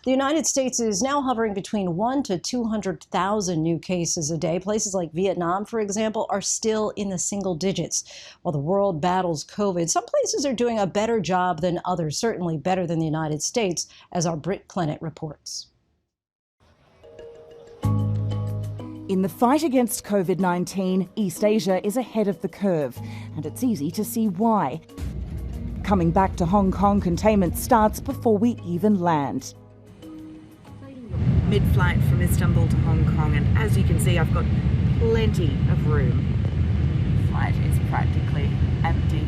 The United States is now hovering between 1 to 200,000 new cases a day. Places like Vietnam, for example, are still in the single digits. While the world battles COVID, some places are doing a better job than others, certainly better than the United States, as our Britt Clennett reports. In the fight against COVID-19, East Asia is ahead of the curve, and it's easy to see why. Coming back to Hong Kong, containment starts before we even land. Mid-flight from Istanbul to Hong Kong, and as you can see, I've got plenty of room. The flight is practically empty.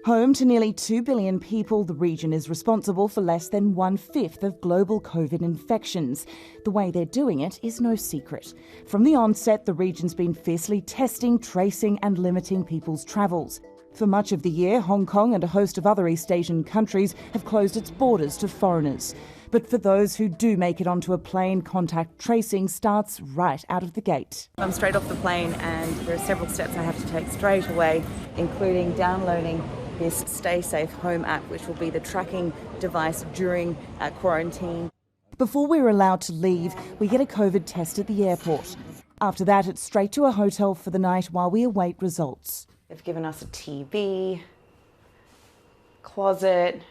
Home to nearly 2 billion people, the region is responsible for less than 1/5 of global COVID infections. The way they're doing it is no secret. From the onset, the region's been fiercely testing, tracing and limiting people's travels. For much of the year, Hong Kong and a host of other East Asian countries have closed its borders to foreigners. But for those who do make it onto a plane, contact tracing starts right out of the gate. I'm straight off the plane and there are several steps I have to take straight away, including downloading this Stay Safe Home app, which will be the tracking device during quarantine. Before we're allowed to leave, we get a COVID test at the airport. After that, it's straight to a hotel for the night while we await results. They've given us a TV, closet,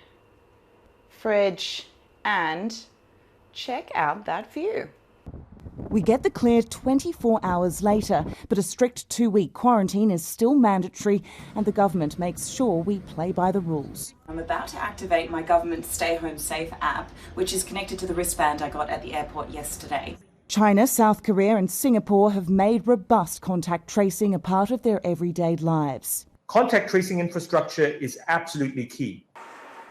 fridge, and check out that view. We get the clear 24 hours later, but a strict 2-week quarantine is still mandatory and the government makes sure we play by the rules. I'm about to activate my government Stay Home Safe app, which is connected to the wristband I got at the airport yesterday. China, South Korea and Singapore have made robust contact tracing a part of their everyday lives. Contact tracing infrastructure is absolutely key.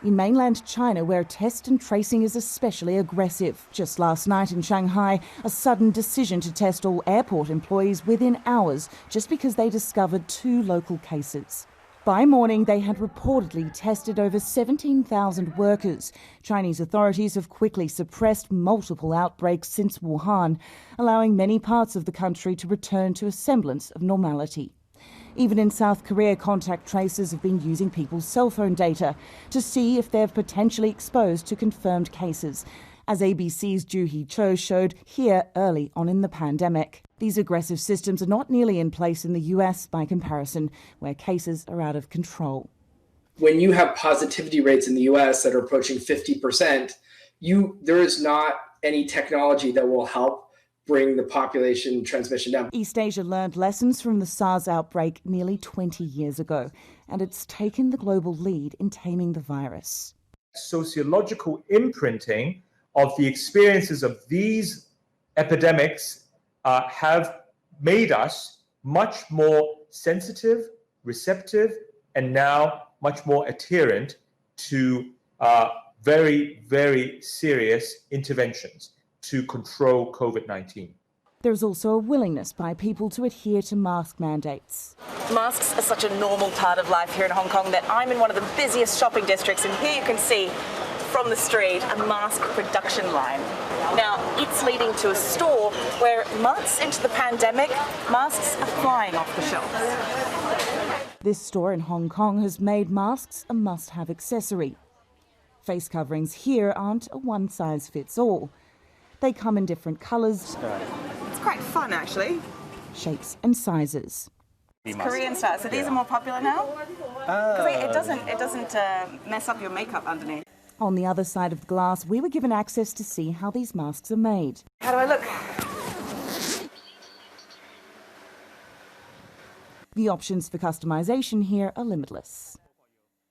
In mainland China, where test and tracing is especially aggressive. Just last night in Shanghai, a sudden decision to test all airport employees within hours just because they discovered 2 local cases. By morning, they had reportedly tested over 17,000 workers. Chinese authorities have quickly suppressed multiple outbreaks since Wuhan, allowing many parts of the country to return to a semblance of normality. Even in South Korea, contact tracers have been using people's cell phone data to see if they're potentially exposed to confirmed cases, as ABC's Ju Hee-cho showed here early on in the pandemic. These aggressive systems are not nearly in place in the US by comparison, where cases are out of control. When you have positivity rates in the US that are approaching 50%, there is not any technology that will help bring the population transmission down. East Asia learned lessons from the SARS outbreak nearly 20 years ago, and it's taken the global lead in taming the virus. Sociological imprinting of the experiences of these epidemics have made us much more sensitive, receptive, and now much more adherent to very, very serious interventions to control COVID-19. There's also a willingness by people to adhere to mask mandates. Masks are such a normal part of life here in Hong Kong that I'm in one of the busiest shopping districts, and here you can see from the street a mask production line. Now, it's leading to a store where months into the pandemic, masks are flying off the shelves. This store in Hong Kong has made masks a must-have accessory. Face coverings here aren't a one-size-fits-all. They come in different colours. It's quite fun, actually. Shapes and sizes. It's Korean style, so these are more popular now? Because it doesn't mess up your makeup underneath. On the other side of the glass, we were given access to see how these masks are made. How do I look? The options for customisation here are limitless.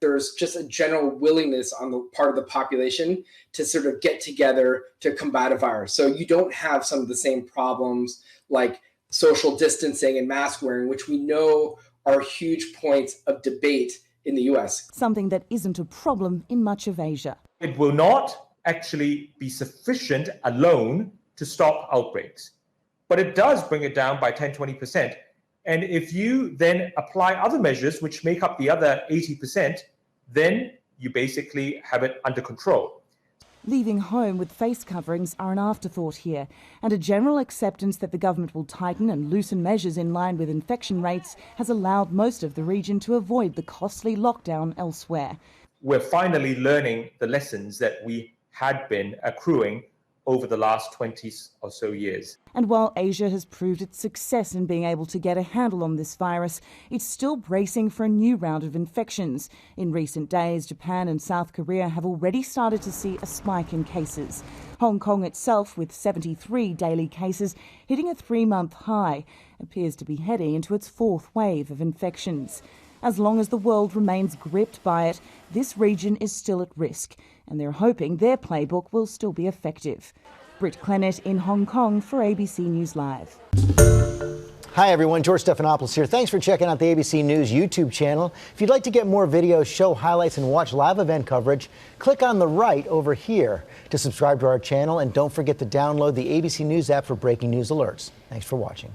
There's just a general willingness on the part of the population to sort of get together to combat a virus. So you don't have some of the same problems like social distancing and mask wearing, which we know are huge points of debate in the US. Something that isn't a problem in much of Asia. It will not actually be sufficient alone to stop outbreaks, but it does bring it down by 10-20%. And if you then apply other measures which make up the other 80%, then you basically have it under control. Leaving home with face coverings are an afterthought here, and a general acceptance that the government will tighten and loosen measures in line with infection rates has allowed most of the region to avoid the costly lockdown elsewhere. We're finally learning the lessons that we had been accruing over the last 20 or so years. And while Asia has proved its success in being able to get a handle on this virus, it's still bracing for a new round of infections. In recent days, Japan and South Korea have already started to see a spike in cases. Hong Kong itself, with 73 daily cases, hitting a 3-month high, appears to be heading into its 4th wave of infections. As long as the world remains gripped by it, this region is still at risk, and they're hoping their playbook will still be effective. Britt Clennett in Hong Kong for ABC News Live. Hi everyone, George Stephanopoulos here. Thanks for checking out the ABC News YouTube channel. If you'd like to get more videos, show highlights, and watch live event coverage, click on the right over here to subscribe to our channel, and don't forget to download the ABC News app for breaking news alerts. Thanks for watching.